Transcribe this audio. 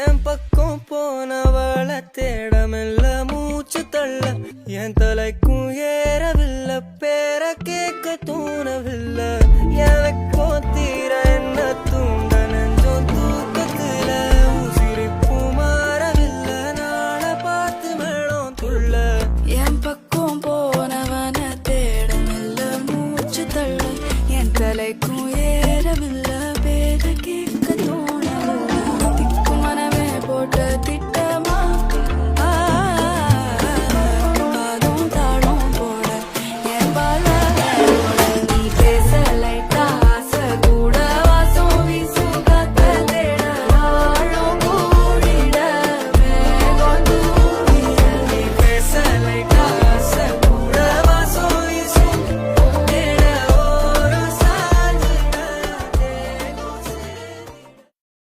என் பக்கம் போனவள தேடமில்ல மூச்சு தள்ள என் தலைக்கும் ஏறவில்லை பேர கேட்க தோணவில்லை எனக்கு